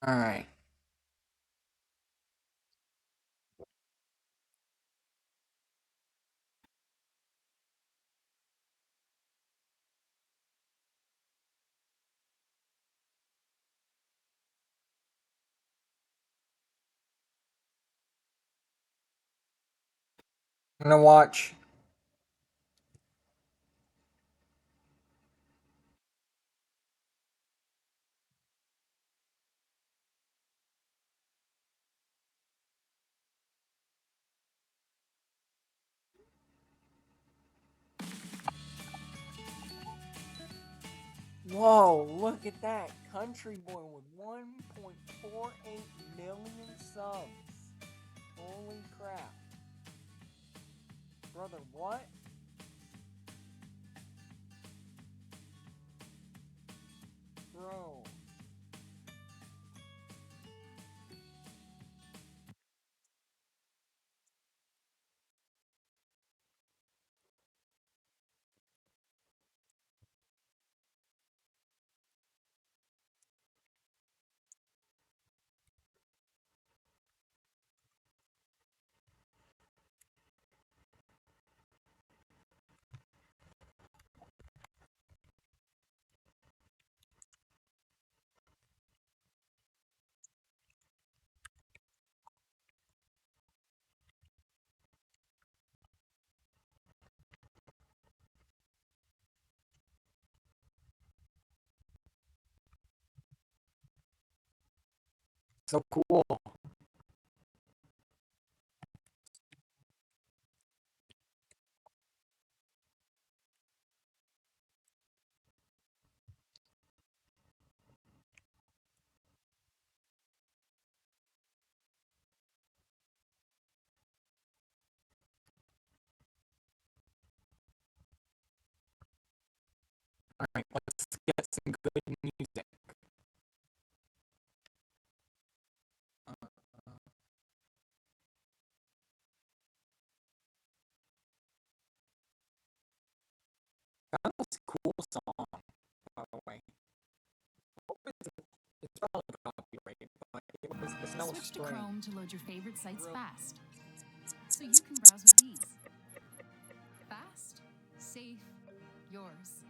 Alright. I'm gonna watch. Whoa, look at that. Country boy with 1.48 million subs. Holy crap. Brother, what? Bro. So cool. Alright, let's get some good music. Uh, that was a cool song, by the way. What was it? It's probably copyrighted, but it was the smell of Switch to spring. Chrome to load your favorite sites fast, so you can browse with ease. Fast, safe, yours.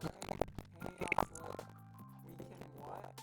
hanging off the weekend what?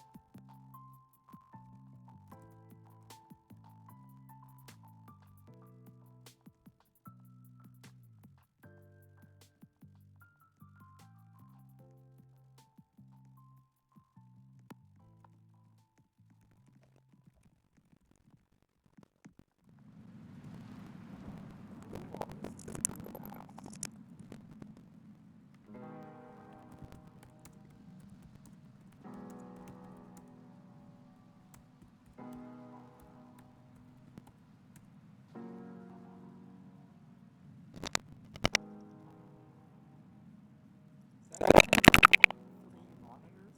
Three monitors?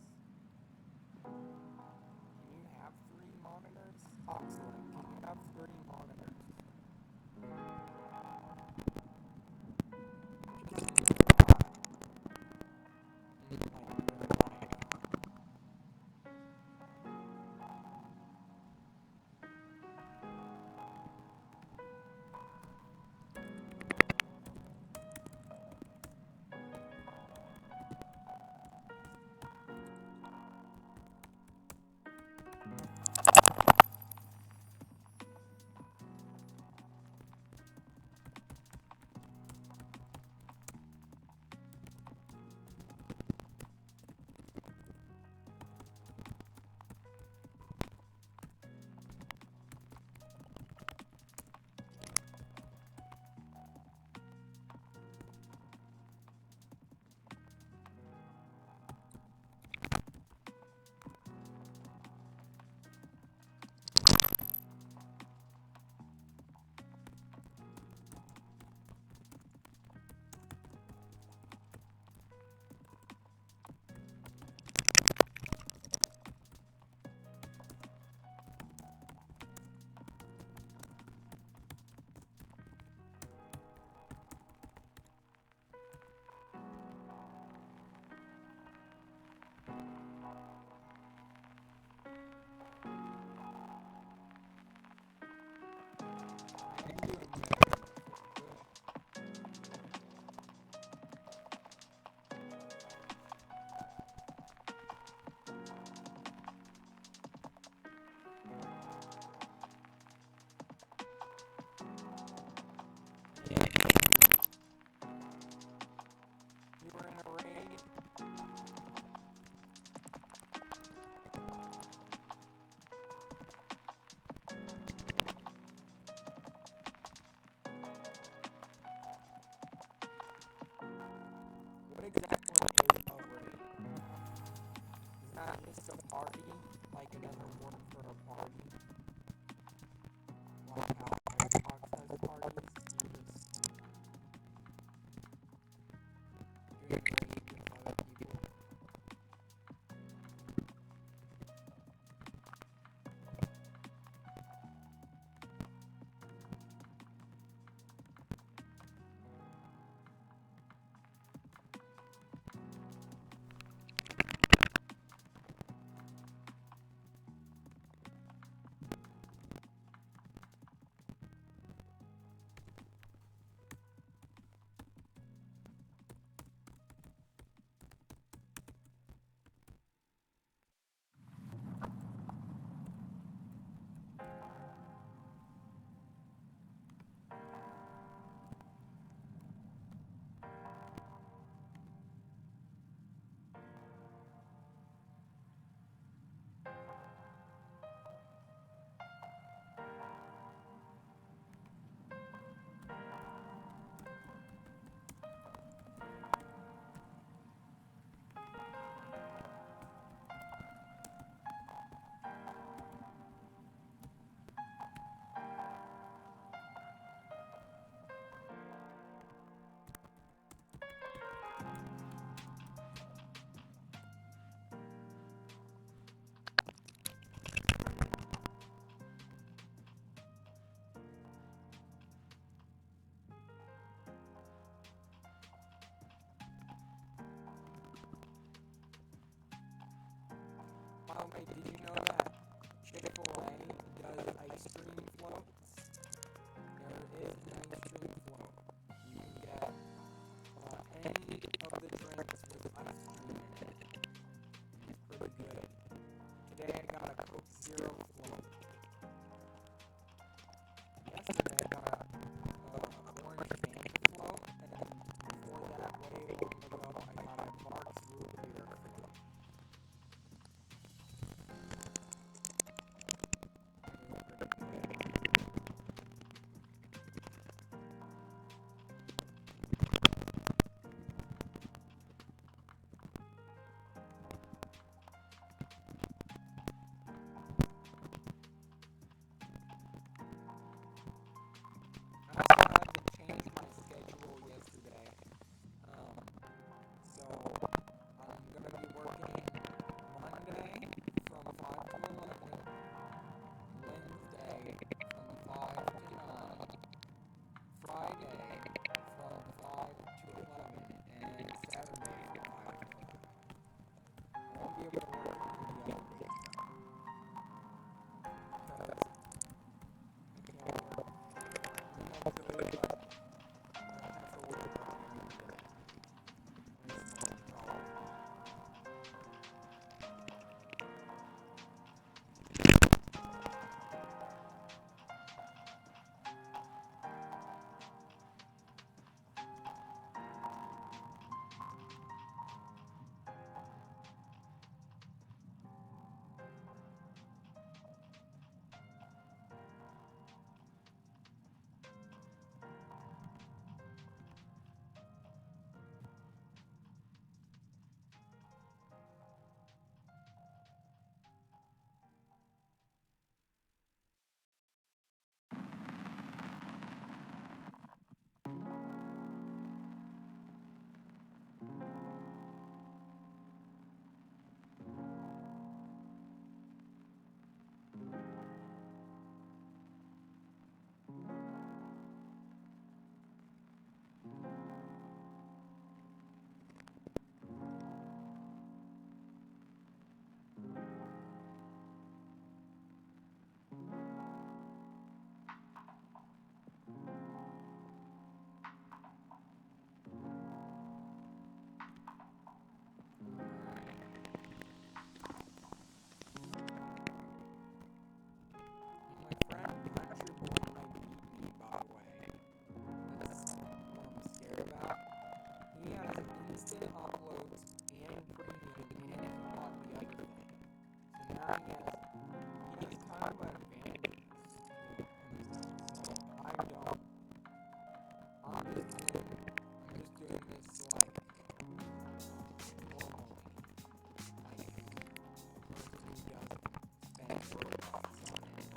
Can you have three monitors? Oxley, can you have three monitors? You were in a raid? What exactly is a raid? Is that just a party? Like it doesn't work for a party? Like how Xbox has parties? You just doing raids with other people. Oh, wait, did you know that Chick-Fil-A does ice cream floats? There is an ice cream float. You can get any of the drinks with ice cream. instant uploads and premium and quality everything. So now he can talk about advantages. So I don't. I'm just doing this like normally. Like a person who doesn't spend Robux on it.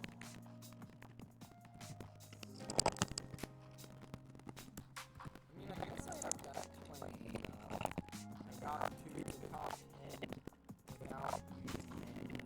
I guess I have that plenty enough. I got to the top 10 without using any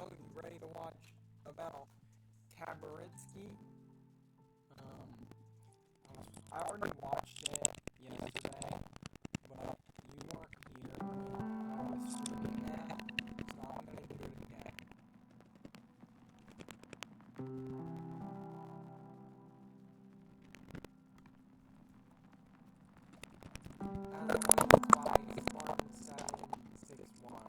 So, you ready to watch about Tabaritsky? I already watched it yesterday, but you weren't here when I was streaming that, so I'm going to do it again. As evidenced by Spartan 761.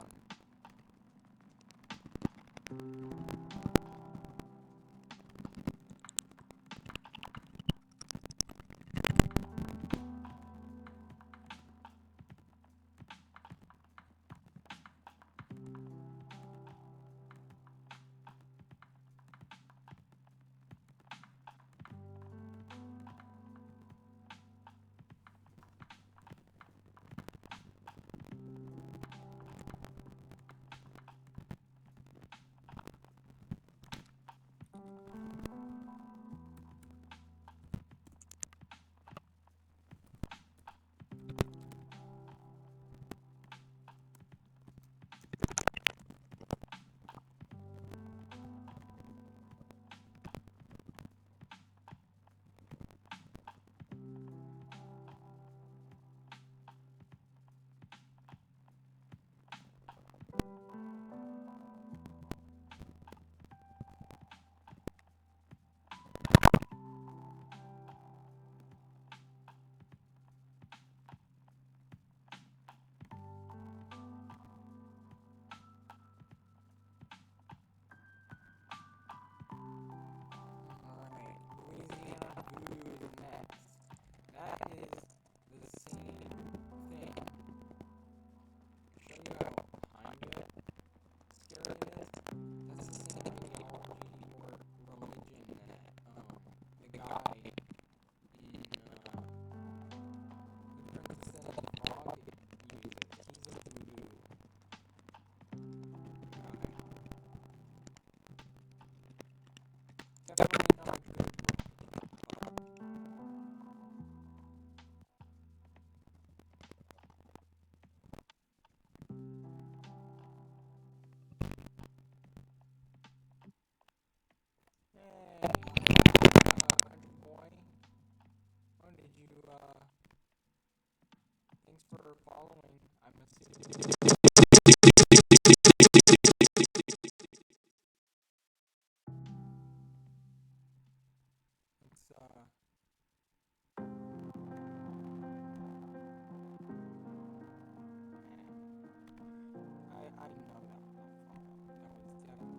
Alright, Louisiana Voodoo is next. That is the same thing. Show you how kind of scary it is. That's the same ideology or religion that the guy in The Princess and the Frog uses. He's a voodoo guy. Definitely not a good Hey, country boy. Oh, did you, thanks for following. I'm assuming it's, I know that was definitely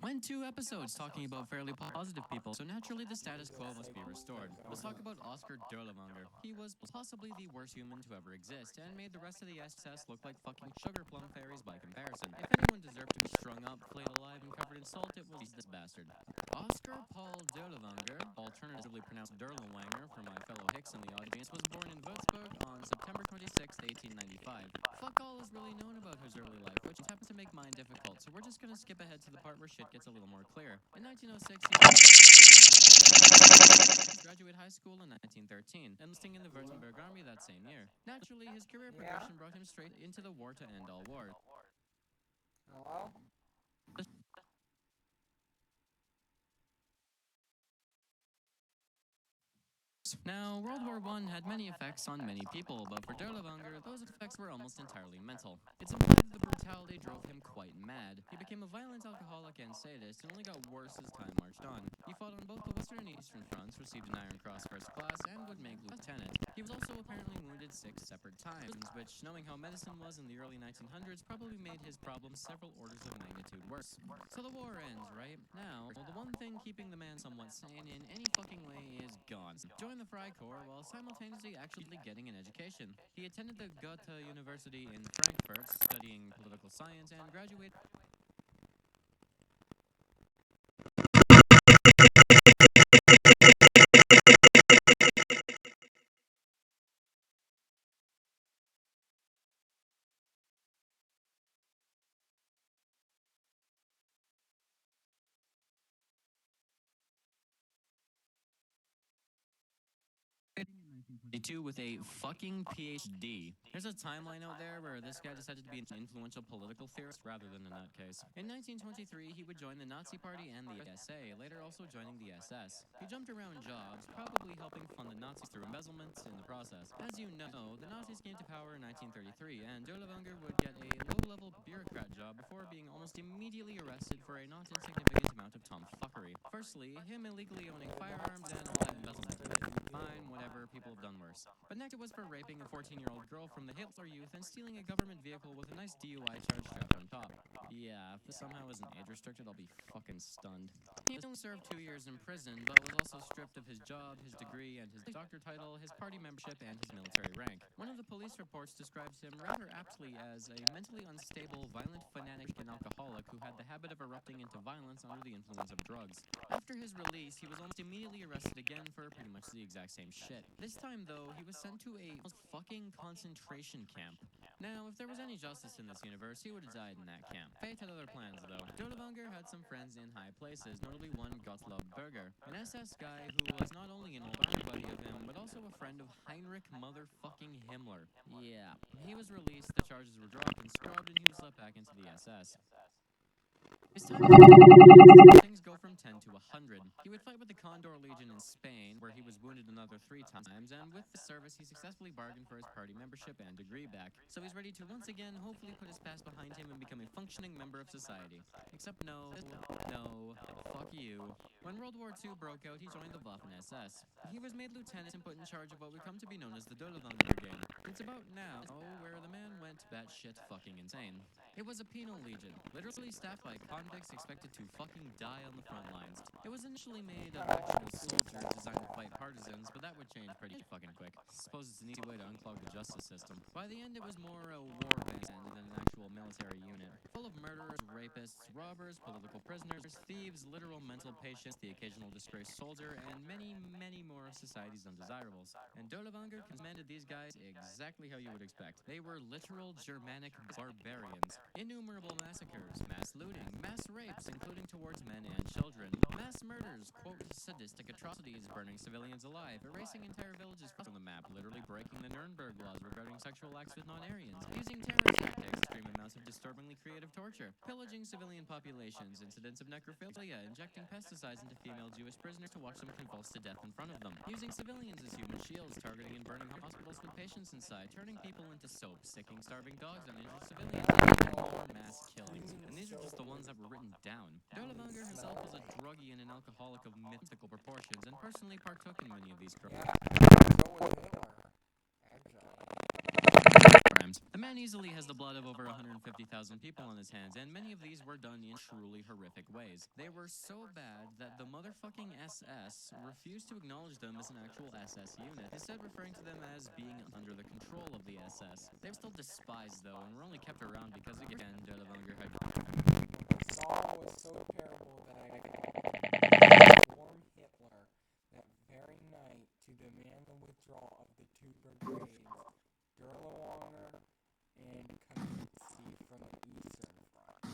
Went 2 episodes talking about fairly positive people, so naturally the status quo must be restored. Let's talk about Oscar Derlevanger. He was possibly the worst human to ever exist, and made the rest of the SS look like fucking sugar plum fairies by comparison. If anyone deserved to be strung up, flayed alive, and covered in salt, it was this bastard. Oscar Paul Derlevanger, alternatively pronounced Derlewanger for my fellow Hicks in the audience, was born in Würzburg on September 26, 1895. Fuck all is really known about his early life, which happens to make mine difficult, so we're just gonna skip ahead to the part where shit gets a little more clear. In 1906, he graduated high school in 1913, enlisting in the Württemberg Army that same year. Naturally, his career progression brought him straight into the war to end all wars. Hello? Now, World War I had many effects on many people, but for Derlevanger, those effects were almost entirely mental. It's implied that the brutality drove him quite mad. He became a violent alcoholic and sadist, and only got worse as time marched on. He fought on both the Western and Eastern fronts, received an Iron Cross First Class, and would make lieutenant. He was also apparently wounded 6 separate times, which, knowing how medicine was in the early 1900s, probably made his problems several orders of magnitude worse. So the war ends, right? Now, well, the one thing keeping the man somewhat sane in any fucking way is gone. Joined the Freikorps while simultaneously actually getting an education. He attended the Goethe University in Frankfurt, studying political science, and graduated. 1922 with a fucking PhD. There's a timeline out there where this guy decided to be an influential political theorist rather than a nutcase. In 1923, he would join the Nazi Party and the SA, later also joining the SS. He jumped around jobs, probably helping fund the Nazis through embezzlement in the process. As you know, the Nazis came to power in 1933, and Derlevanger would get a low-level bureaucrat job before being almost immediately arrested for a not insignificant amount of tomfuckery. Firstly, him illegally owning firearms and all that embezzlement. Fine, whatever, people have done worse. But next it was for raping a 14-year-old girl from the Hitler Youth and stealing a government vehicle with a nice DUI charge strapped on top. Yeah, if this somehow isn't age restricted, I'll be fucking stunned. He only served 2 years in prison, but was also stripped of his job, his degree, and his doctor title, his party membership, and his military rank. One of the police reports describes him rather aptly as a mentally unstable, violent fanatic and alcoholic who had the habit of erupting into violence under the influence of drugs. After his release, he was almost immediately arrested again for pretty much the exact same shit. This time, though, he was sent to a fucking concentration camp. Now, if there was any justice in this universe, he would have died in that camp. Fate had other plans, though. Derlevanger had some friends in high places, notably one Gottlob Berger, an SS guy who was not only an old army buddy of him, but also a friend of Heinrich motherfucking Himmler. Yeah, he was released, the charges were dropped and scrubbed, and he was let back into the SS. His time things go from 10 to 100. He would fight with the Condor Legion in Spain, where he was wounded another 3 times, and with the service, he successfully bargained for his party membership and degree back. So he's ready to once again hopefully put his past behind him and become a functioning member of society. Except no, fuck you. When World War II broke out, he joined the Waffen-SS. He was made lieutenant and put in charge of what would come to be known as the Derlevanger Brigade. It's about now where the man went batshit fucking insane. It was a penal legion, literally staffed by convicts expected to fucking die on the front lines. It was initially made of actual soldiers designed to fight partisans, but that would change pretty fucking quick. Suppose it's an easy way to unclog the justice system. By the end, it was more a war band than an actual military unit, full of murderers, rapists, robbers, political prisoners, thieves, literal mental patients, the occasional disgraced soldier, and many, many more of society's undesirables. And Dolavanger commanded these guys exactly how you would expect. They were literal Germanic barbarians. Innumerable massacres, mass looting, mass rapes, including towards men and children, mass murders, quote, sadistic atrocities, burning civilians alive, erasing entire villages from the map, literally breaking the Nuremberg laws regarding sexual acts with non-Aryans, using terror tactics, extreme amounts of disturbingly creative torture, pillaging civilian populations, incidents of necrophilia, injecting pesticides into female Jewish prisoners to watch them convulse to death in front of them, using civilians as human shields, targeting and burning hospitals with patients inside, turning people into soap, sicking starving dogs on injured civilians, and more mass killings. And these are just the ones that were written down. Dolavanger himself was a druggie and an alcoholic of mythical proportions, and personally partook in many of these crimes. The man easily has the blood of over 150,000 people on his hands, and many of these were done in truly horrific ways. They were so bad that the motherfucking SS refused to acknowledge them as an actual SS unit, instead referring to them as being under the control of the SS. They were still despised, though, and were only kept around because, again, Dolavanger had... Saul was so terrible that I informed Hitler that very night to demand the withdrawal of the two brigades, Derlewanger and Kamenetsky, from the Eastern Front.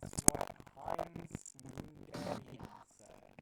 That's what Heinz Wunderian said.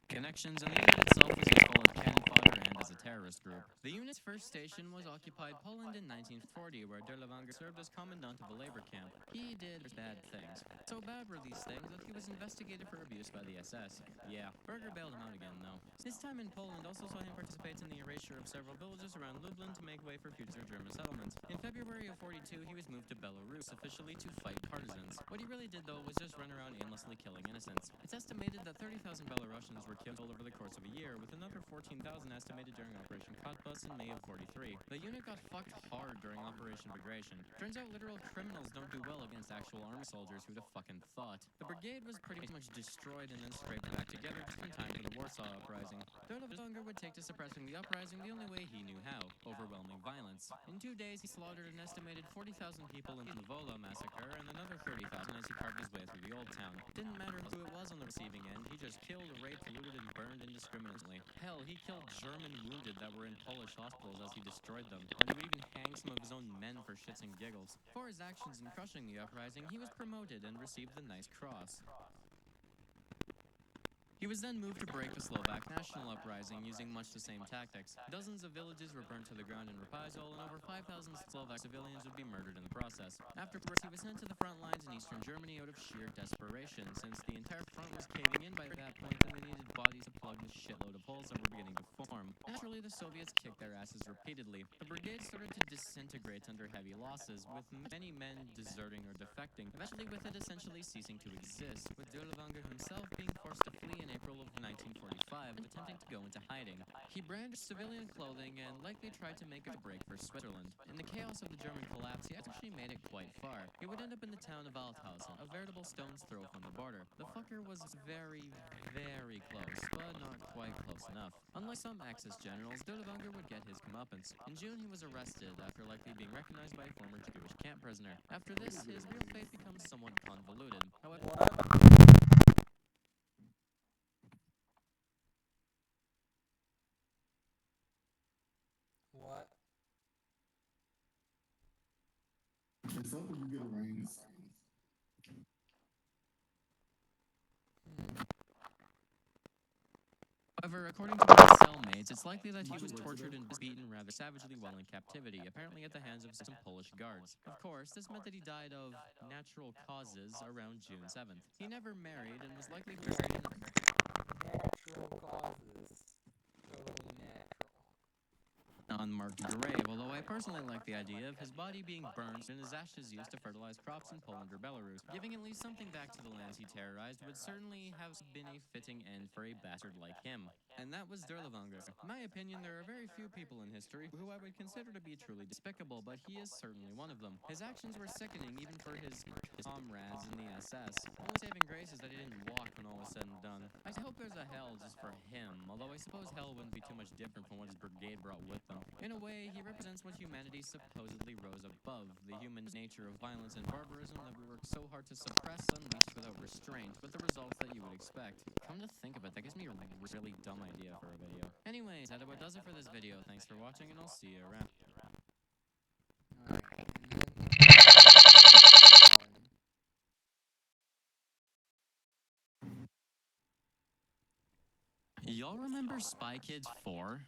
Connections, and the unit itself was full of cannon fodder and as a terrorist group. The unit's first station was occupied Poland in 1940, where Dolavanger served as commandant of a labor camp. He did bad things. So bad were these things that he was investigated for abuse by the SS. Yeah, Berger bailed him out again, though. His time in Poland also saw him participate in the erasure of several villages around Lublin to make way for future German settlements. In February of 42, he was moved to Belarus, officially to fight partisans. What he really did, though, was just run around aimlessly killing innocents. It's estimated that 30,000 Belarusians were killed over the course of a year, with another 14,000 estimated during Operation Cottbus in May of 43. The unit got fucked hard during Operation Bagration. Turns out literal criminals don't do well against actual army soldiers, who'd have fucking thought. The brigade was pretty much destroyed and then scraped back together just in time for the Warsaw Uprising. Dolavanger would take to suppressing the uprising the only way he knew how: overwhelming violence. In 2 days, he slaughtered an estimated 40,000 people in the Wola massacre and another 30,000 as he carved his way through the Old Town. Didn't matter who it was on the receiving end, he just killed, raped, looted, and burned indiscriminately. Hell, he killed German wounded that were in Polish hospitals as he destroyed them, and he would even hang some of his own men for shits and giggles. For his actions in crushing the uprising, he was promoted and received the Nice Cross. He was then moved to break the Slovak national uprising using much the same tactics. Dozens of villages were burnt to the ground in reprisal, and over 5,000 Slovak civilians would be murdered in the process. Afterwards, he was sent to the front lines in eastern Germany out of sheer desperation, since the entire front was caving in by that point and they needed bodies to plug the shitload of holes that were beginning to form. Naturally, the Soviets kicked their asses repeatedly. The brigade started to disintegrate under heavy losses, with many men deserting or defecting, eventually with it essentially ceasing to exist, with Dolavanger himself being forced to flee in April of 1945, attempting to go into hiding. He brandished civilian clothing and likely tried to make a break for Switzerland. In the chaos of the German collapse, he actually made it quite far. He would end up in the town of Althausen, a veritable stone's throw from the border. The fucker was very, very close, but not quite close enough. Unlike some Axis generals, Dolavanger would get his comeuppance. In June, he was arrested after likely being recognized by a former Jewish camp prisoner. After this, his real fate becomes somewhat convoluted. However, What? It's up when you get a rain. However, according to his cellmates, it's likely that he was tortured and beaten rather savagely while in captivity, apparently at the hands of some Polish guards. Of course, this meant that he died of natural causes around June 7th. He never married and was likely buried in Natural causes. Totally natural. an unmarked grave, although I personally like the idea of his body being burned and his ashes used to fertilize crops in Poland or Belarus. Giving at least something back to the lands he terrorized would certainly have been a fitting end for a bastard like him. And that was Derlevanger. In my opinion, there are very few people in history who I would consider to be truly despicable, but he is certainly one of them. His actions were sickening even for his comrades in the SS. The only saving grace is that he didn't walk when all was said and done. I hope there's a hell just for him, although I suppose hell wouldn't be too much different from what his brigade brought with them. In a way, he represents what humanity supposedly rose above, the human nature of violence and barbarism that we work so hard to suppress unleashed without restraint, with the results that you would expect. Come to think of it, that gives me a really dumb idea for a video. Anyways, that about does it for this video. Thanks for watching, and I'll see you around. Y'all remember Spy Kids 4?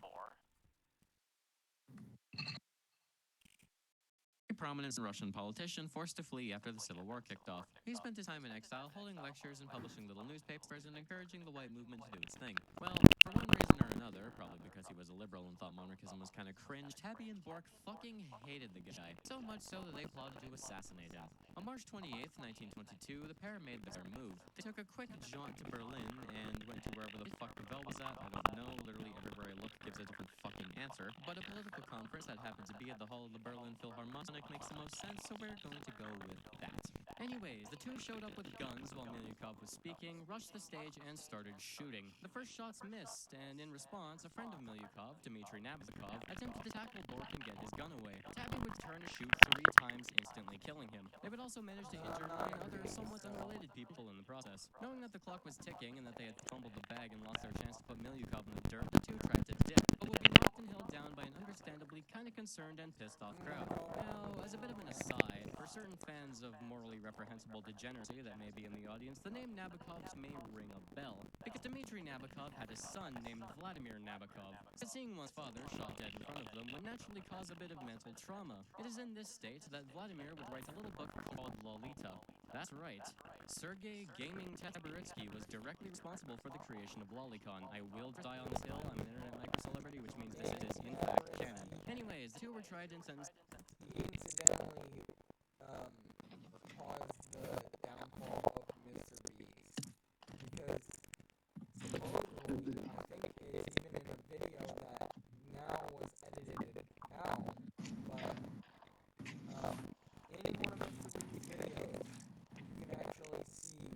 A prominent Russian politician forced to flee after the Civil War kicked off. He spent his time in exile holding lectures and publishing little newspapers and encouraging the white movement to do its thing. Well, for one reason or another, probably because he was a liberal and thought monarchism was kinda cringe, Tabby and Bork fucking hated the guy. So much so that they plotted to assassinate him. On March 28th, 1922, the pair made their move. They took a quick jaunt to Berlin and went to wherever the fuck the bell was at. I don't know, literally everywhere I look gives a different fucking answer. But a political conference that happened to be at the hall of the Berlin Philharmonic makes the most sense, so we're going to go with that. Anyways, the two showed up with guns while Milyukov was speaking, rushed the stage, and started shooting. The first shots missed, and in response, a friend of Milyukov, Dmitry Nabokov, attempted to tackle Bork and get his gun away. Tabby would turn to shoot 3 times, instantly killing him. They would also manage to injure 9 other somewhat unrelated people in the process. Knowing that the clock was ticking and that they had fumbled the bag and lost their chance to put Milyukov in the dirt, the two tried to dip, but would be locked and held down by an understandably kinda concerned and pissed off crowd. Now, as a bit of an aside, for certain fans of morally reprehensible degeneracy that may be in the audience, the name Nabokov's may ring a bell, because Dmitry Nabokov had a son named Vladimir Nabokov. But seeing one's father shot dead in front of them would naturally cause a bit of mental trauma. It is in this state that Vladimir would write a little book called Lolita. That's right. Sergei Gaming Tabaritsky was directly responsible for the creation of Lolicon. I will die on this hill. I'm an internet micro-celebrity, which means this is, in fact, canon. Anyways, the two were tried and sentenced. He incidentally caused the downfall of Mr. Beast. Because supposedly, I think it's even in a video that now was edited out, but in one of Mr. Beast's videos, you can actually see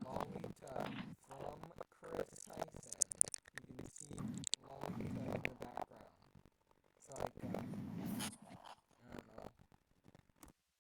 Lolita from Chris Tyson. You can see Lolita in the background. So I don't know.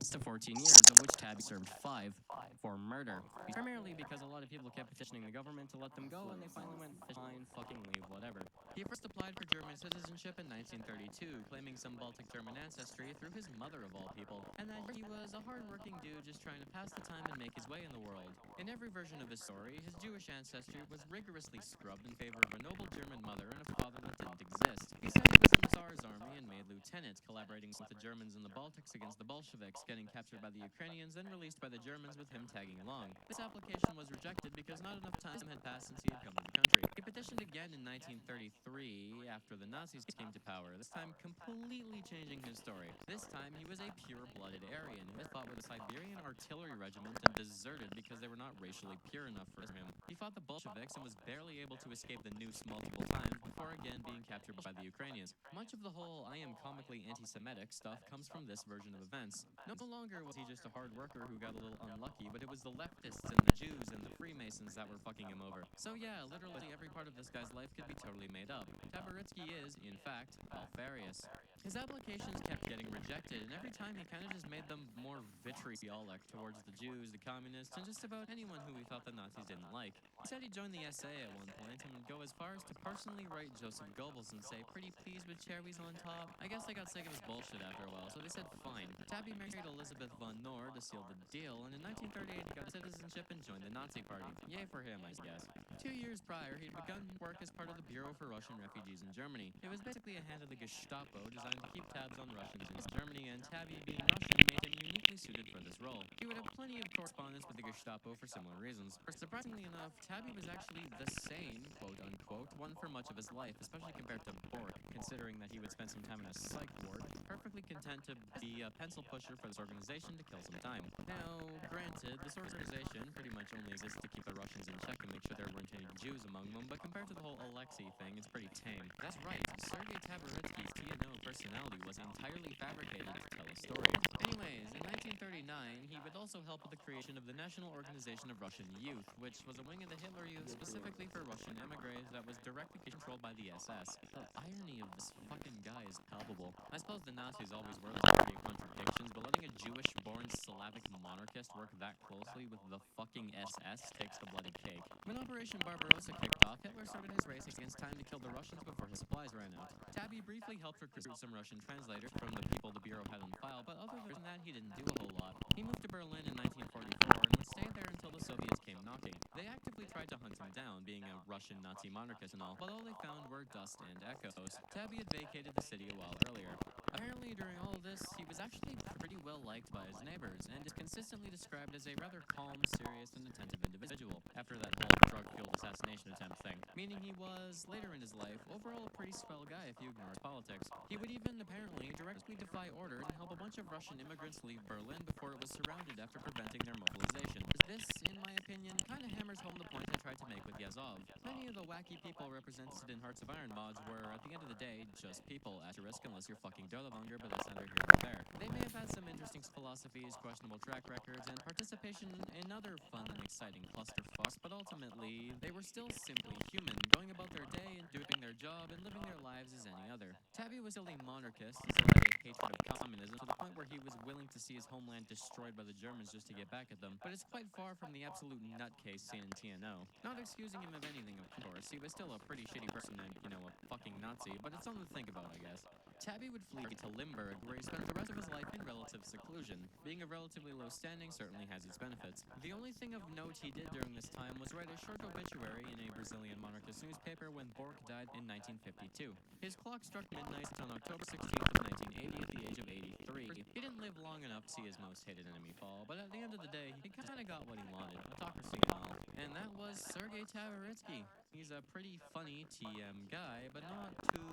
To 14 years, of which Tabby served 5 for murder. Primarily because a lot of people kept petitioning the government to let them go, and they finally went, fine, fucking leave, whatever. He first applied for German citizenship in 1932, claiming some Baltic German ancestry through his mother of all people, and that he was a hard-working dude just trying to pass the time and make his way in the world. In every version of his story, his Jewish ancestry was rigorously scrubbed in favor of a noble German mother and a father that didn't exist. He said he was in the Tsar's army and made lieutenant, collaborating with the Germans in the Baltics against the Bolsheviks, getting captured by the Ukrainians, then released by the Germans with him tagging along. This application was rejected because not enough time had passed since he had come to the country. He petitioned again in 1933 after the Nazis came to power, this time completely changing his story. This time he was a pure-blooded Aryan who had fought with a Siberian artillery regiment and deserted because they were not racially pure enough for him. He fought the Bolsheviks and was barely able to escape the noose multiple times before again being captured by the Ukrainians. Much of the whole I am comically anti-Semitic stuff comes from this version of events. No longer was he just a hard worker who got a little unlucky, but it was the leftists and the Jews and the Freemasons that were fucking him over. So yeah, literally every part of this guy's life could be totally made up. Tabaritsky is, in fact, Alfarius. His applications kept getting rejected, and every time he kind of just made them more vitriolic towards the Jews, the communists, and just about anyone who he thought the Nazis didn't like. He said he joined the SA at one point and would go as far as to personally write Joseph Goebbels and say, "Pretty please with cherries on top." I guess they got sick of his bullshit after a while, so they said fine. Tabby married Elizabeth von Knorr to seal the deal, and in 1938 he got citizenship and joined the Nazi Party. Yay for him, I guess. 2 years prior, he'd begun work as part of the Bureau for Russian Refugees in Germany. It was basically a hand of the Gestapo designed to keep tabs on Russians in Germany, and Tabby, being Russian, made him uniquely suited for this role. He would have plenty of correspondence with the Gestapo for similar reasons. Surprisingly enough, Tabby was actually the sane, quote-unquote, one for much of his life, especially compared to Bork, considering that he would spend some time in a psych ward, perfectly content to be a pencil pusher for this organization to kill some time. Now, granted, this organization pretty much only exists to keep the Russians in check and make sure there weren't any Jews among them, but compared to the whole Alexei thing, it's pretty tame. That's right, Sergei Tabaritsky's TNO personality was entirely fabricated to tell a story. Anyways, in 1939, he would also help with the creation of the National Organization of Russian Youth, which was a wing of the Hitler Youth specifically for Russian emigres that was directly controlled by the SS. The irony of this fucking guy is palpable. I suppose the Nazis always were the story of contradictions, but letting a Jewish-born Slavic monarchist work that closely with the fucking SS takes the bloody cake. When Operation Barbarossa kicked off, Hitler started his race against time to kill the Russians before his supplies ran out. Tabby briefly helped recruit some Russian translators from the people the Bureau had on file, but other than that, he didn't do a whole lot. He moved to Berlin in 1944 and would stay there until the Soviets came knocking. They actively tried to hunt him down, being a Russian Nazi monarchist and all, but all they found were dust and echoes. Tabby had vacated the city a while earlier. Apparently, during all of this, he was actually pretty well liked by his neighbors, and is consistently described as a rather calm, serious, and attentive individual, after that whole drug-fueled assassination attempt thing. Meaning he was, later in his life, overall a pretty swell guy if you ignore his politics. He would even, apparently, directly defy orders and help a bunch of Russian immigrants leave Berlin before it was surrounded after preventing their mobilization. This, in my opinion, kind of hammers home the point I tried to make with Yazov. Many of the wacky people represented in Hearts of Iron mods were, at the end of the day, just people, asterisk, unless you're fucking Dolavunger, but that's neither here nor there. They may have had some interesting philosophies, questionable track records, and participation in other fun and exciting clusterfucks, but ultimately, they were still simply human, going about their day and doing their job and living their lives as any other. Tabby was still a monarchist, he still had a hatred of communism, to the point where he was willing to see his homeland destroyed by the Germans just to get back at them, but it's quite far from the absolute nutcase seen in TNO. Not excusing him of anything, of course, he was still a pretty shitty person and, a fucking Nazi, but it's something to think about, I guess. Tabby would flee to Limburg, where he spent the rest of his life in relative seclusion. Being of relatively low standing certainly has its benefits. The only thing of note he did during this time was write a short obituary in a Brazilian monarchist newspaper when Bork died in 1952. His clock struck midnight on October 16th of 1980 at the age of 83. He didn't live long enough to see his most hated enemy fall, but at the end of the day, he kind of got what he wanted, autocracy and all. And that was Sergei Tabaritsky. He's a pretty funny TM guy, but not too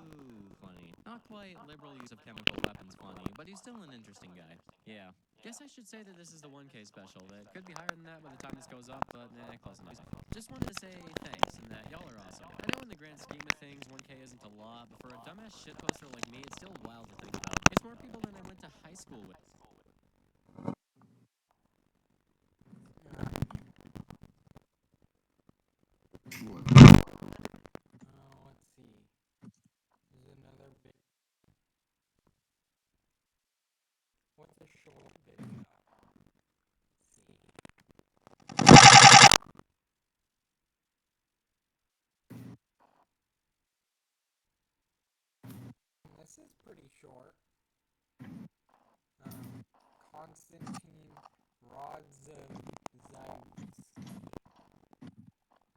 funny. Not quite liberal use of chemical weapons funny, but he's still an interesting guy. Yeah. Guess I should say that this is the 1K special. That could be higher than that by the time this goes up, but close enough. Just wanted to say thanks, and that y'all are awesome. I know in the grand scheme of things, 1K isn't a lot, but for a dumbass shitposter like me, it's still wild to think about. It's more people than I went to high school with. Let's see. There's another big. What's a short video? Let's see. This is pretty short. Konstantin Rodzavsky.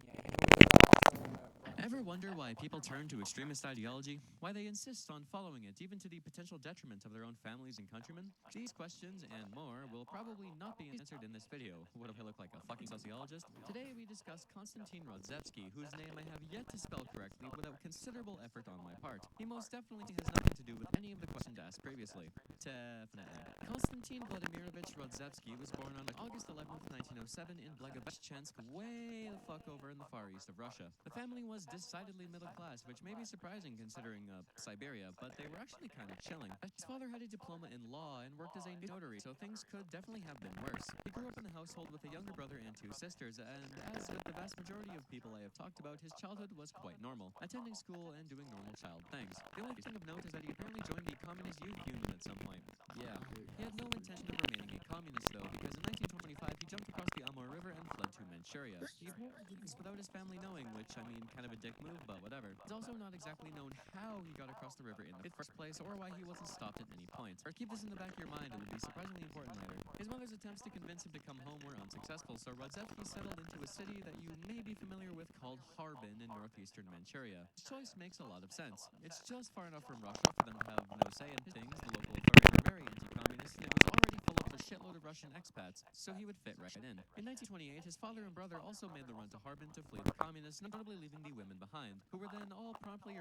Yeah, he was also a Ever wonder why people turn to extremist ideology? Why they insist on following it, even to the potential detriment of their own families and countrymen? These questions and more will probably not be answered in this video. What if I look like a fucking sociologist? Today we discuss Konstantin Rodzavsky, whose name I have yet to spell correctly without considerable effort on my part. He most definitely has nothing to do with any of the questions asked previously. Definitely. Konstantin Vladimirovich Rodzavsky was born on August 11th, 1907 in Blagoveshchensk, way the fuck over in the far east of Russia. The family was decidedly middle class, which may be surprising considering Siberia, but they were actually kind of chilling. His father had a diploma in law and worked as a notary, so things could definitely have been worse. He grew up in a household with a younger brother and two sisters, and as with the vast majority of people I have talked about, his childhood was quite normal, attending school and doing normal child things. The only thing of note is that he apparently joined the Communist Youth Union at some point. Yeah. He had no intention of remaining a communist, though, because in 1925 he jumped across the Amur River and fled to Manchuria. He apparently did this without his family knowing, which, I mean, kind of a dick move, but whatever. It's also not exactly known how he got across the river in the first place, or why he wasn't stopped at any point. Or keep this in the back of your mind, it would be surprisingly important later. His mother's attempts to convince him to come home were unsuccessful, so Rodzavsky settled into a city that you may be familiar with called Harbin in northeastern Manchuria. His choice makes a lot of sense. It's just far enough from Russia for them to have no say in things, the local authorities were very anti-communist, and it was already full of a shitload of Russian expats, so he would fit right in. In 1928, his father and brother also made the run to Harbin to flee the communists, notably leaving the women behind, who were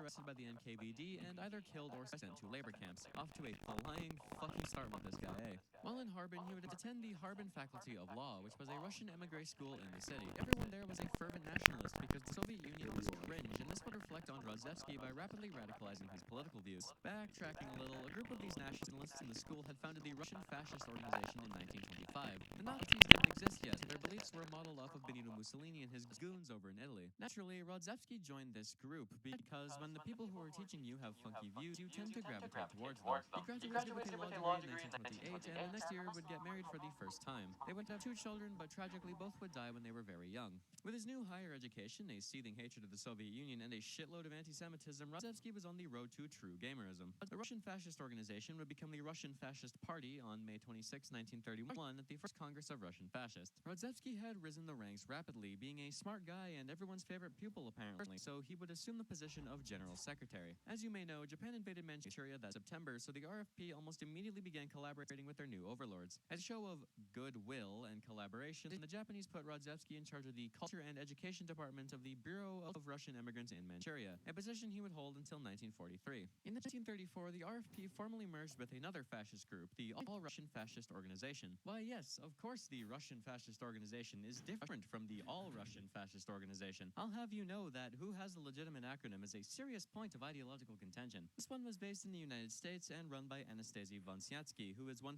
arrested by the NKVD and either killed or sent to labor camps. Off to a flying fucking start with this guy, eh? While in Harbin, he would attend the Harbin Faculty of Law, which was a Russian emigre school in the city. Everyone there was a fervent nationalist because the Soviet Union was cringe, and this would reflect on Rodzewski by rapidly radicalizing his political views. Backtracking a little, a group of these nationalists in the school had founded the Russian Fascist Organization in 1925. The Nazis didn't exist yet, so their beliefs were modeled off of Benito Mussolini and his goons over in Italy. Naturally, Rodzewski joined this group because when the people who are teaching you have funky views, you tend to gravitate towards them. He graduated with a law degree in 1928, and the next year would get married for the first time. They would have 2 children, but tragically both would die when they were very young. With his new higher education, a seething hatred of the Soviet Union, and a shitload of anti-Semitism, Rodzewski was on the road to true gamerism. But the Russian Fascist Organization would become the Russian Fascist Party on May 26, 1931, at the First Congress of Russian Fascists. Rodzewski had risen the ranks rapidly, being a smart guy and everyone's favorite pupil apparently, so he would assume the position of General Secretary. As you may know, Japan invaded Manchuria that September, so the RFP almost immediately began collaborating with their new overlords. As a show of goodwill and collaboration, the Japanese put Rodzewski in charge of the Culture and Education Department of the Bureau of Russian Immigrants in Manchuria, a position he would hold until 1943. In 1934, the RFP formally merged with another fascist group, the All-Russian Fascist Organization. Why, yes, of course the Russian Fascist Organization is different from the All-Russian Fascist Organization. I'll have you know that who has a legitimate acronym is a serious point of ideological contention. This one was based in the United States and run by Anastasiy Vonsyatsky, who is 100%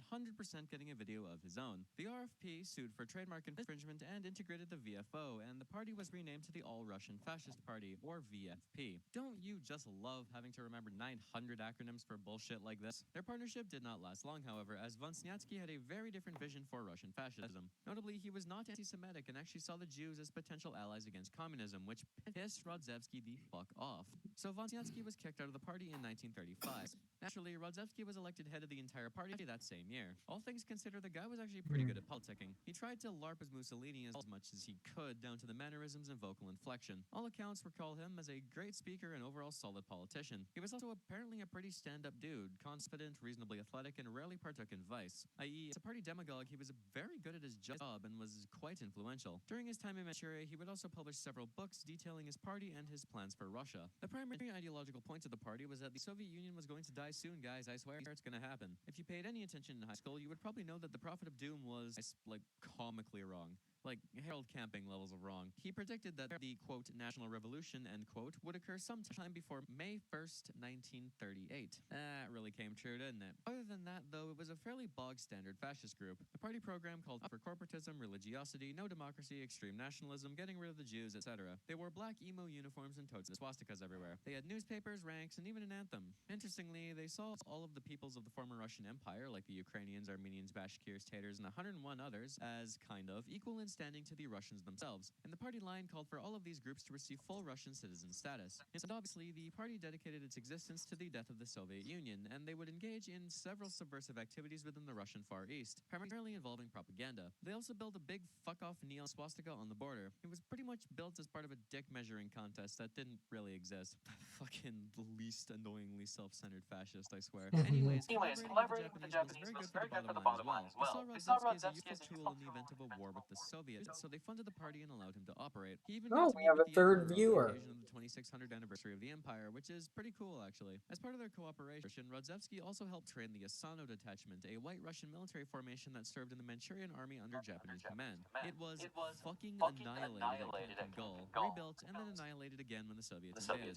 getting a video of his own. The RFP sued for trademark infringement and integrated the VFO, and the party was renamed to the All-Russian Fascist Party, or VFP. Don't you just love having to remember 900 acronyms for bullshit like this? Their partnership did not last long, however, as Vonsyatsky had a very different vision for Russian fascism. Notably, he was not anti-Semitic and actually saw the Jews as potential allies against communism, which pissed Rodzewski the fuck off. So Vonsyatsky was kicked out of the party in 1935. Naturally, Rodzewski was elected head of the entire party that same year. All things considered, the guy was actually pretty good at politicking. He tried to LARP as Mussolini as much as he could, down to the mannerisms and vocal inflection. All accounts recall him as a great speaker and overall solid politician. He was also apparently a pretty stand-up dude, confident, reasonably athletic, and rarely partook in vice. I.e., as a party demagogue, he was very good at his job and was quite influential. During his time in Manchuria, he would also publish several books detailing his party and his plans for Russia. The primary ideological point of the party was that the Soviet Union was going to die soon, guys. I swear it's gonna happen. If you paid any attention in high school, you would probably know that the Prophet of Doom was, like, comically wrong. Like Harold Camping levels of wrong. He predicted that the, quote, national revolution, end quote, would occur sometime before May 1st, 1938. That really came true, didn't it? Other than that, though, it was a fairly bog-standard fascist group. The party program called for corporatism, religiosity, no democracy, extreme nationalism, getting rid of the Jews, etc. They wore black emo uniforms and totes swastikas everywhere. They had newspapers, ranks, and even an anthem. Interestingly, they saw all of the peoples of the former Russian Empire, like the Ukrainians, Armenians, Bashkirs, Tatars, and 101 others, as kind of equal in standing to the Russians themselves, and the party line called for all of these groups to receive full Russian citizen status. And obviously, the party dedicated its existence to the death of the Soviet Union, and they would engage in several subversive activities within the Russian Far East, primarily involving propaganda. They also built a big fuck-off neon swastika on the border. It was pretty much built as part of a dick measuring contest that didn't really exist. Fucking the least annoyingly self-centered fascist, I swear. Anyways, collaborating with the Japanese was very good for the bottom line as well. They saw Rodzewski as a useful tool in the event of a war with the Soviets, so they funded the party and allowed him to operate. He even got Oh, to we meet have a with the third emperor on the viewer. occasion of the 2600th anniversary of the empire, which is pretty cool, actually. As part of their cooperation, Rodzewski also helped train the Asano Detachment, a white Russian military formation that served in the Manchurian army under Japanese command. It was fucking annihilated at Canton Gulf, rebuilt, and then annihilated again when the Soviets invaded.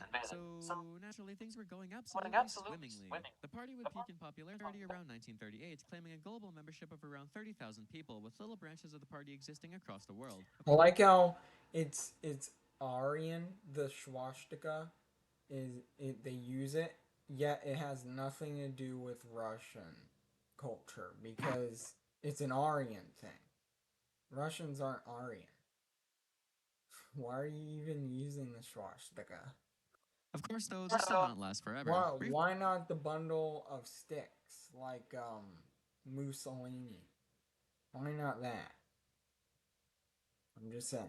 So, naturally, things were going absolutely swimmingly. The party would peak in popularity around 1938, claiming a global membership of around 30,000 people, with little branches of the party existing across the world. I like how it's Aryan, the swastika they use it, yet it has nothing to do with Russian culture because it's an Aryan thing. Russians aren't Aryan. Why are you even using the swastika? Of course, though, this did not last forever. Why not the bundle of sticks like Mussolini? Why not that? I'm just saying.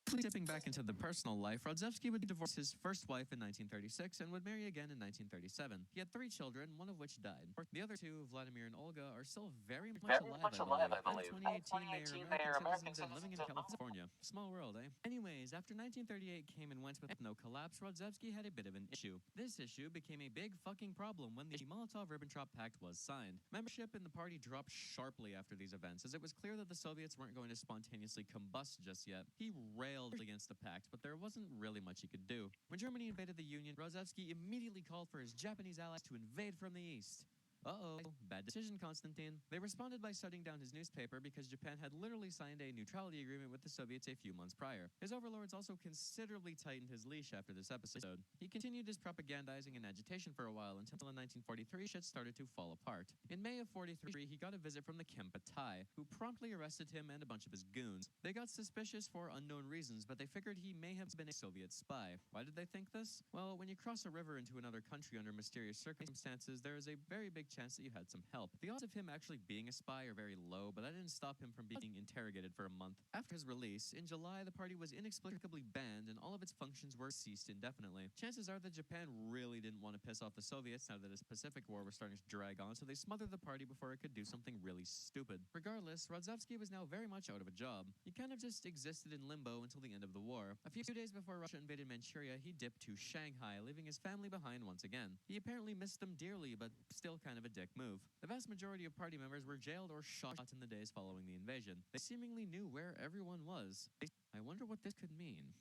Dipping back into the personal life, Rodzewski would divorce his first wife in 1936 and would marry again in 1937. He had 3 children, one of which died. The other two, Vladimir and Olga, are still very much alive, I believe. As of 2018, they are American citizens and living in California. Small world, eh? Anyways, after 1938 came and went with no collapse, Rodzewski had a bit of an issue. This issue became a big fucking problem when the Molotov-Ribbentrop Pact was signed. Membership in the party dropped sharply after these events, as it was clear that the Soviets weren't going to spontaneously combust just yet. He railed against the pact, but there wasn't really much he could do. When Germany invaded the Union, Rodzewski immediately called for his Japanese allies to invade from the east. Uh-oh, bad decision, Constantine. They responded by shutting down his newspaper because Japan had literally signed a neutrality agreement with the Soviets a few months prior. His overlords also considerably tightened his leash after this episode. He continued his propagandizing and agitation for a while until in 1943 shit started to fall apart. In May of 43, he got a visit from the Kempa Tai, who promptly arrested him and a bunch of his goons. They got suspicious for unknown reasons, but they figured he may have been a Soviet spy. Why did they think this? Well, when you cross a river into another country under mysterious circumstances, there is a very big chance that you had some help. The odds of him actually being a spy are very low, but that didn't stop him from being interrogated for a month. After his release, in July, the party was inexplicably banned and all of its functions were ceased indefinitely. Chances are that Japan really didn't want to piss off the Soviets now that his Pacific War was starting to drag on, so they smothered the party before it could do something really stupid. Regardless, Rodzewski was now very much out of a job. He kind of just existed in limbo until the end of the war. A few days before Russia invaded Manchuria, he dipped to Shanghai, leaving his family behind once again. He apparently missed them dearly, but still kind of a dick move. The vast majority of party members were jailed or shot in the days following the invasion. They seemingly knew where everyone was. I wonder what this could mean.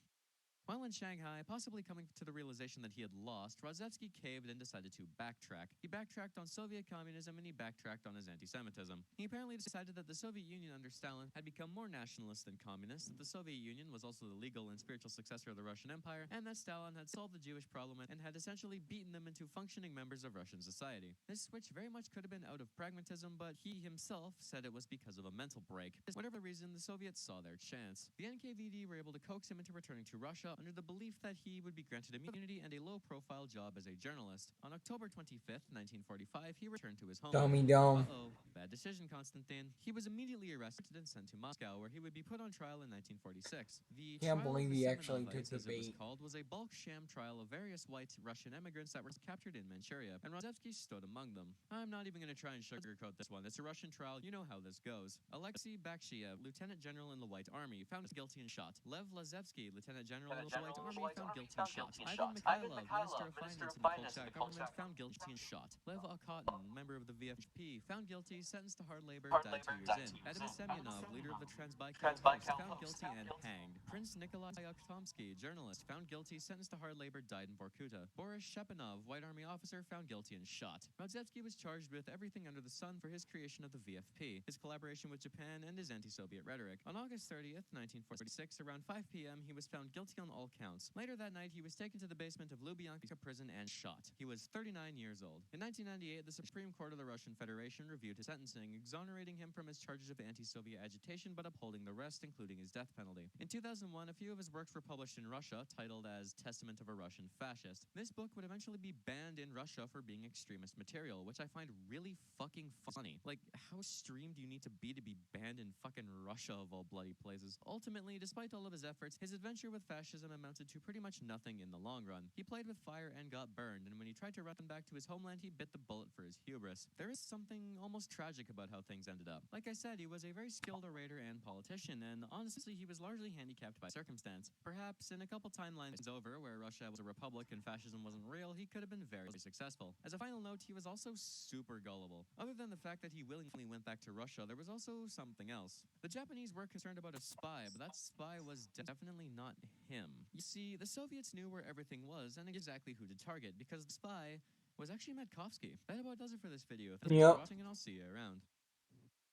While in Shanghai, possibly coming to the realization that he had lost, Rodzewski caved and decided to backtrack. He backtracked on Soviet communism and he backtracked on his anti-Semitism. He apparently decided that the Soviet Union under Stalin had become more nationalist than communist, that the Soviet Union was also the legal and spiritual successor of the Russian Empire, and that Stalin had solved the Jewish problem and had essentially beaten them into functioning members of Russian society. This switch very much could have been out of pragmatism, but he himself said it was because of a mental break. Whatever the reason, the Soviets saw their chance. The NKVD were able to coax him into returning to Russia under the belief that he would be granted immunity and a low-profile job as a journalist. On October 25th, 1945, he returned to his home. Dummy dumb. Uh-oh, bad decision, Constantine. He was immediately arrested and sent to Moscow, where he would be put on trial in 1946. The Can't trial believe of the he Semenov actually Ice, took the as it was bait. called, was a bulk sham trial of various white Russian immigrants that were captured in Manchuria, and Rodzewski stood among them. I'm not even going to try and sugarcoat this one. It's a Russian trial. You know how this goes. Alexei Bakshiev, lieutenant general in the White Army, found guilty and shot. Lev Lazevsky, lieutenant general in the White Army, found guilty and shot. Ivan Mikhailov, Minister of Finance in the Kolchak government, found guilty and shot. Lev Okhotin, member of the VFP, found guilty, sentenced to hard labor, died 2 years in. Adam Semyonov, leader of the Transbaikal Post, found guilty and hanged. Prince Nikolai Okhtomsky, journalist, found guilty, sentenced to hard labor, died in Vorkuta. Boris Shepanov, White Army officer, found guilty and shot. Rodzewski was charged with everything under the sun for his creation of the VFP, his collaboration with Japan, and his anti-Soviet rhetoric. On August 30th, 1946, around 5 p.m., he was found guilty on all counts. Later that night, he was taken to the basement of Lubyanka prison and shot. He was 39 years old. In 1998, the Supreme Court of the Russian Federation reviewed his sentencing, exonerating him from his charges of anti-Soviet agitation but upholding the rest, including his death penalty. In 2001, a few of his works were published in Russia, titled as Testament of a Russian Fascist. This book would eventually be banned in Russia for being extremist material, which I find really fucking funny. Like, how extreme do you need to be banned in fucking Russia of all bloody places? Ultimately, despite all of his efforts, his adventure with fascism amounted to pretty much nothing in the long run. He played with fire and got burned, and when he tried to run back to his homeland, he bit the bullet for his hubris. There is something almost tragic about how things ended up. Like I said, he was a very skilled orator and politician, and honestly, he was largely handicapped by circumstance. Perhaps in a couple timelines over, where Russia was a republic and fascism wasn't real, he could have been very successful. As a final note, he was also super gullible. Other than the fact that he willingly went back to Russia, there was also something else. The Japanese were concerned about a spy, but that spy was definitely not him. You see, the Soviets knew where everything was and exactly who to target, because the spy was actually Matkovsky. That about does it for this video. Thanks for watching, and I'll see you around.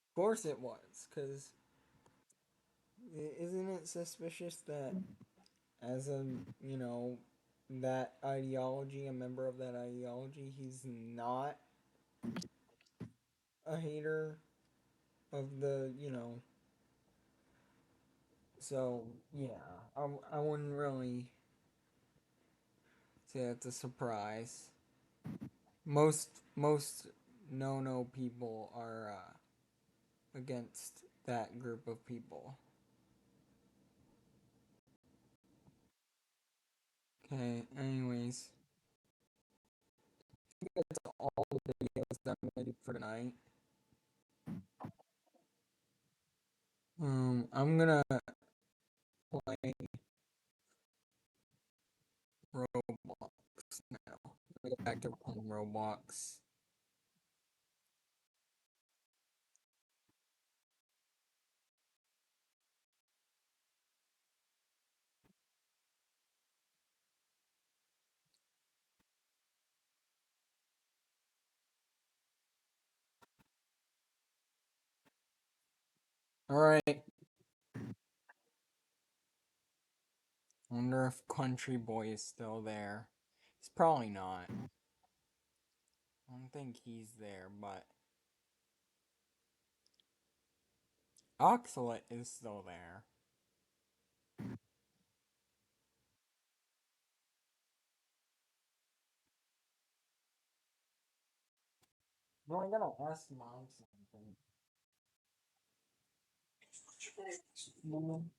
Of course it was, because isn't it suspicious that as a, that ideology, a member of that ideology, he's not a hater of the, so, yeah, I wouldn't really say it's a surprise. Most no people are against that group of people. Okay, anyways. I think that's all the videos that I'm gonna do for tonight. I'm gonna play Roblox now. I'm gonna go back to playing Roblox. Alright. Wonder if Country Boy is still there. He's probably not. I don't think he's there, but Oxalate is still there. Well, I gotta ask Mom something. Mom.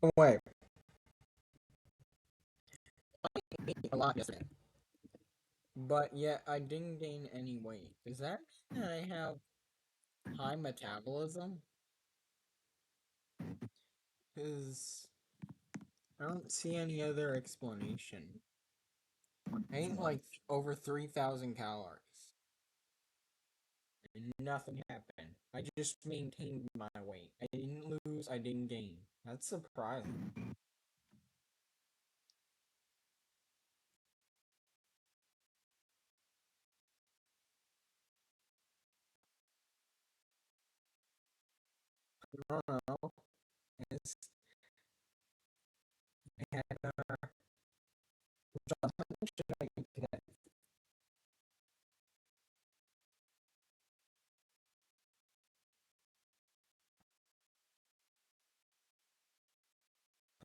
the way, I ate a lot yesterday, but yet I didn't gain any weight. Does that mean that I have high metabolism? Because I don't see any other explanation. I ate like over 3,000 calories. And nothing happened. I just maintained my weight. I didn't lose, I didn't gain. That's surprising. I don't know. It's, I had, how much did I eat today?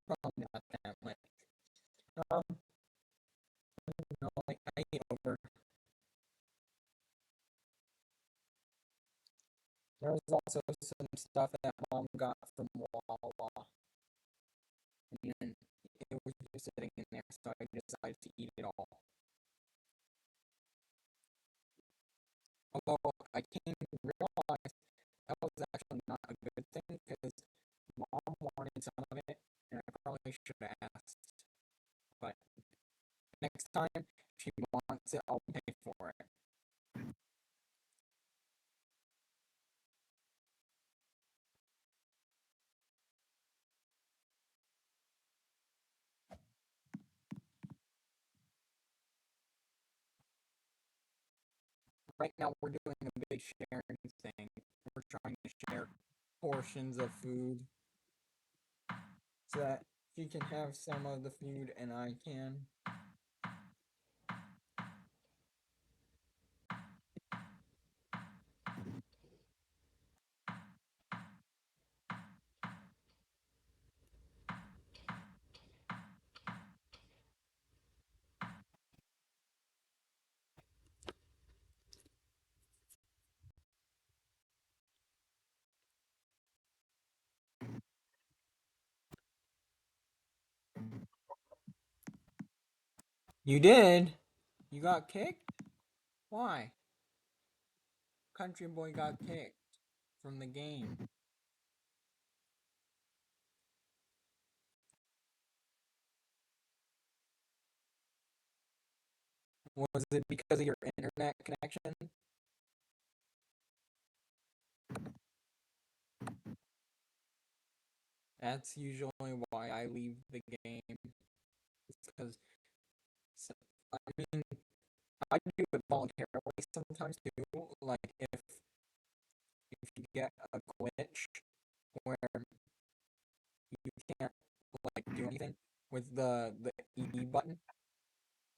Probably not that much. No, I ate over. There was also some stuff that mom got from Wawa, and it was just sitting in there, so I decided to eat it all. Although I came to realize that was actually not a good thing because mom wanted some of it, and I probably should have asked. But next time she wants it, I'll pay for it. Right now, we're doing a big sharing thing. We're trying to share portions of food so that she can have some of the food and I can. You did? You got kicked? Why? Country Boy got kicked from the game. Was it because of your internet connection? That's usually why I leave the game. It's because, I mean, I do it voluntarily sometimes too. Like if you get a glitch where you can't like do anything with the E button,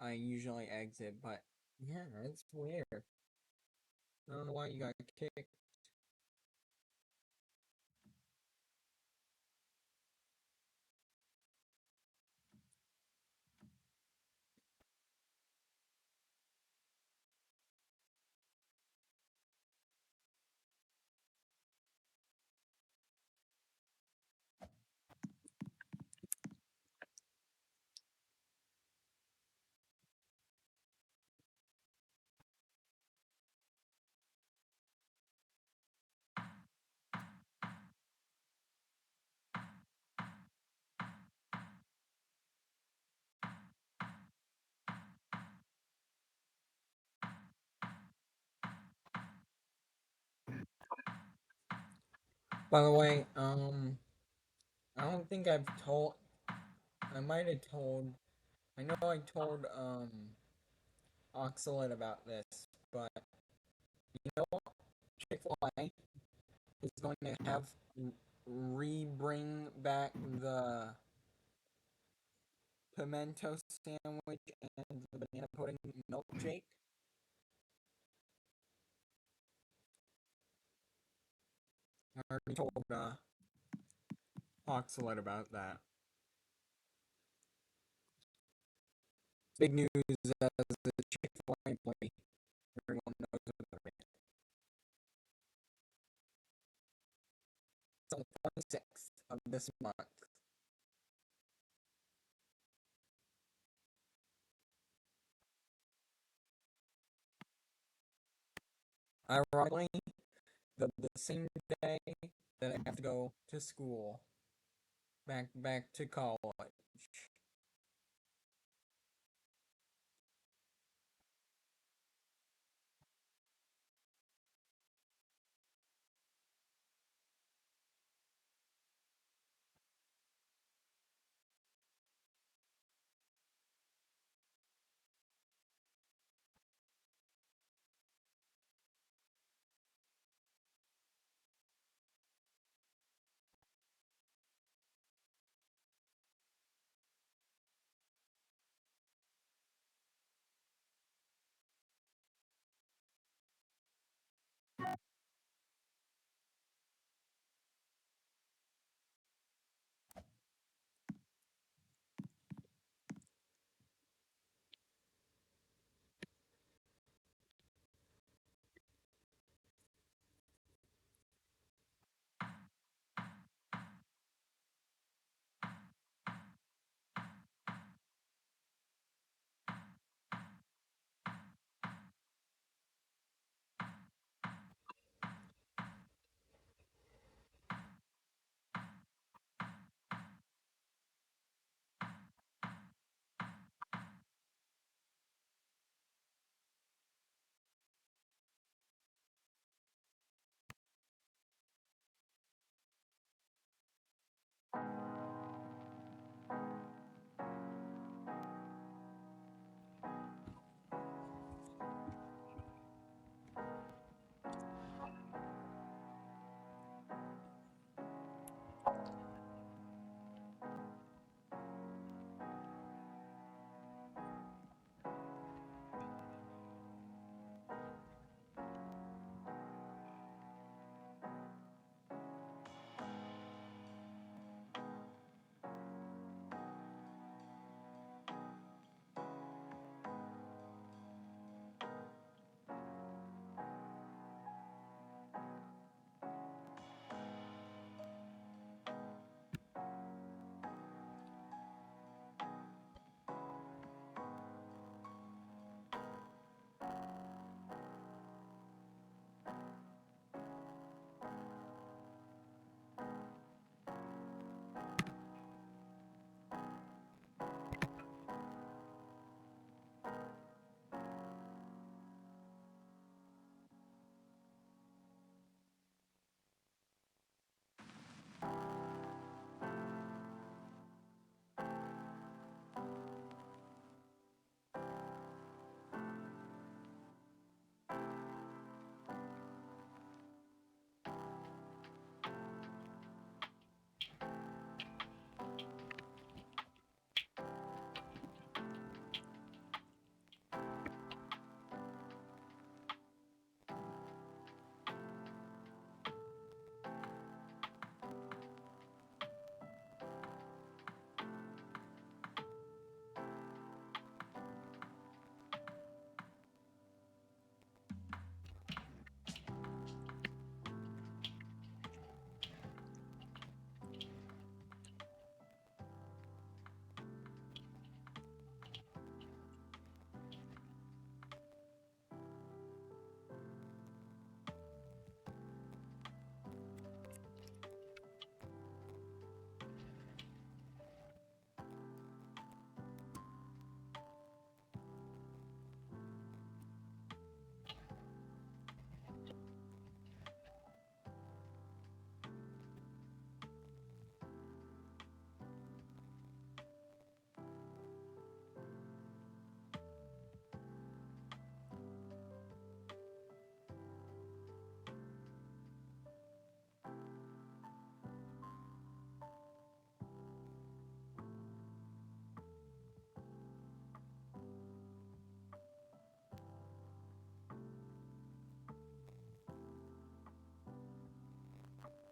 I usually exit. But yeah, it's weird. I don't know why you got kicked. By the way, I don't think I've told. I might have told. I know I told Oxalate about this, but you know, Chick-fil-A is going to have re-bring back the pimento sandwich and the banana pudding milkshake. I already told Oxalate about that. Big news as the Chick-fil-A employee. Everyone knows about it. It's on the 26th of this month. Ironically, the same day that I have to go to school, back to college.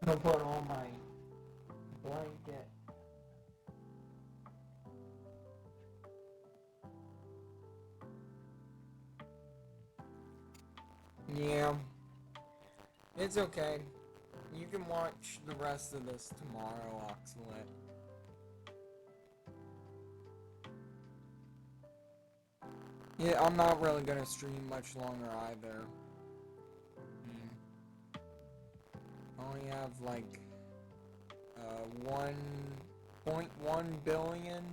I'll put all my blanket. Yeah, it's okay. You can watch the rest of this tomorrow, Oxalit. Yeah, I'm not really gonna stream much longer either. I only have like 1.1 billion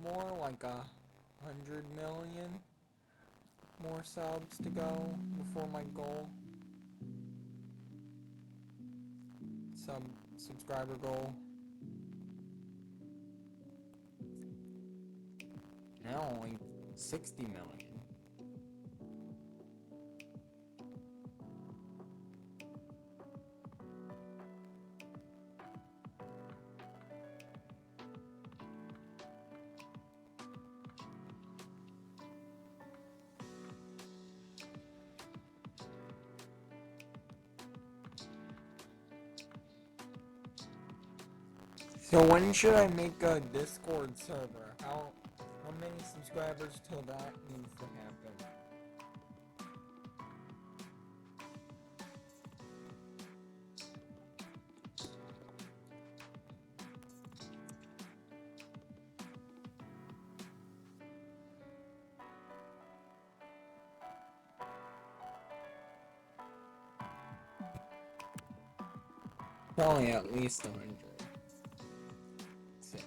more, like 100 million more subs to go before my goal. Subscriber goal. Now only 60 million. So when should I make a Discord server? How many subscribers till that needs to happen? Probably at least 100. Say.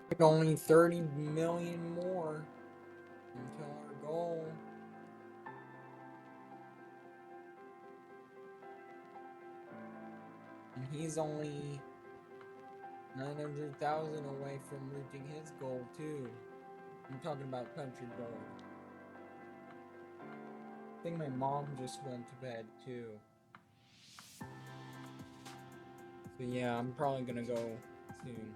Like only 30 million more until our goal. And he's only 900,000 away from reaching his goal too. I'm talking about country goal. I think my mom just went to bed too. So yeah, I'm probably gonna go soon.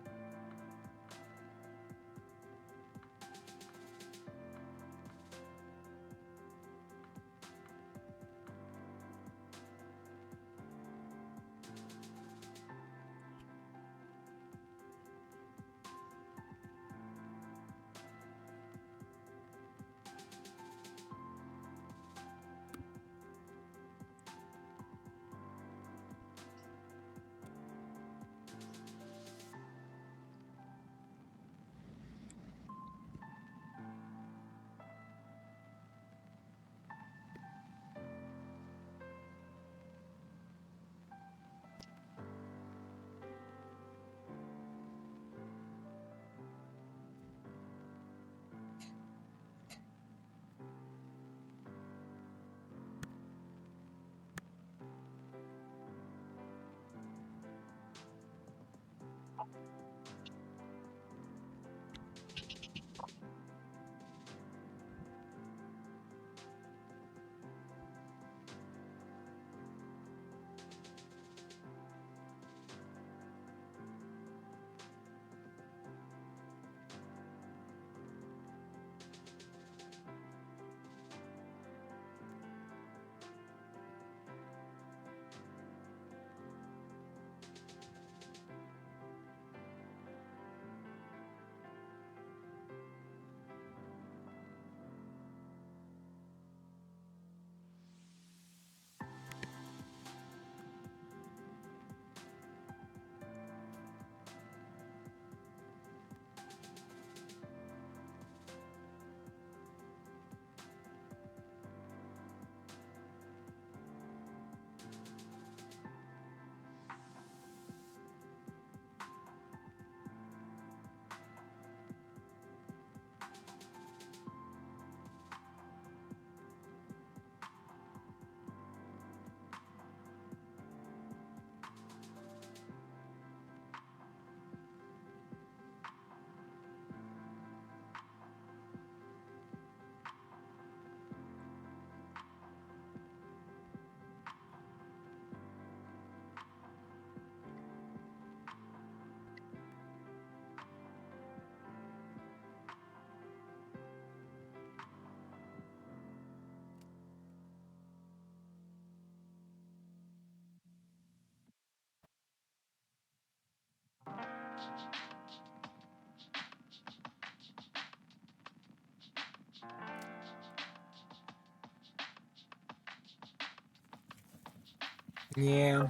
Yeah.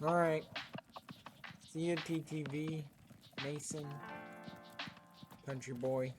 Alright. See you, TTV. Mason. Country boy.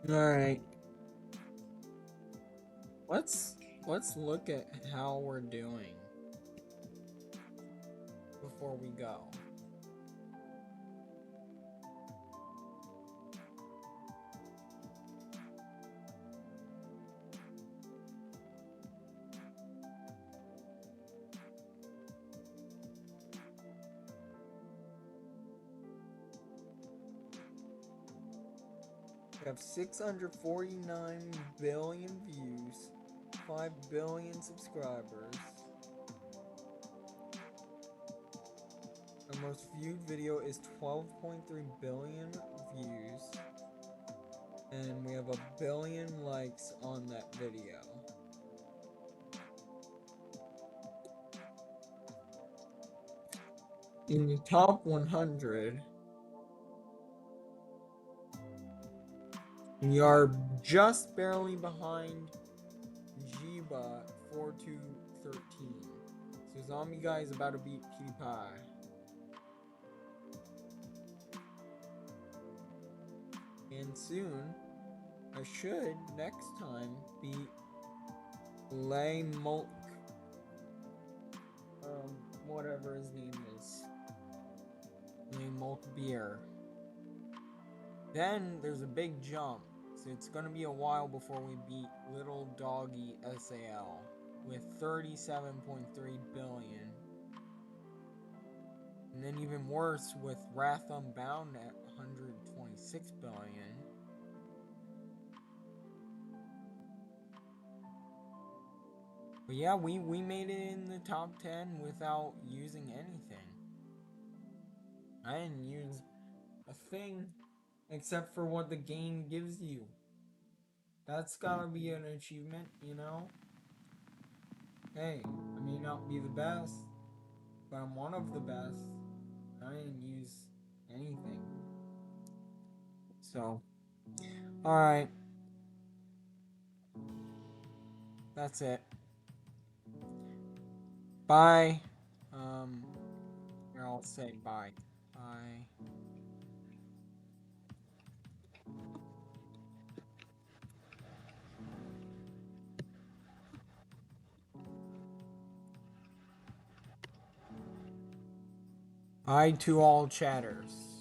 Alright. Let's look at how we're doing before we go. We have 649 billion views, 5 billion subscribers. Our most viewed video is 12.3 billion views. And we have 1 billion likes on that video. In the top 100, we are just barely behind Jiba 4213. So Zombie Guy is about to beat PewDiePie. And soon, I should next time be lay mulk, whatever his name is, lay mulk beer. Then there's a big jump, so it's gonna be a while before we beat Little Doggy SAL with 37.3 billion. And then even worse with Wrath Unbound at 126 billion. But yeah, we made it in the top 10 without using anything. I didn't use a thing except for what the game gives you. That's gotta be an achievement, you know? Hey, I may not be the best, but I'm one of the best. I didn't use anything. So, alright. That's it. Bye. I'll say bye. Bye. Bye to all chatters.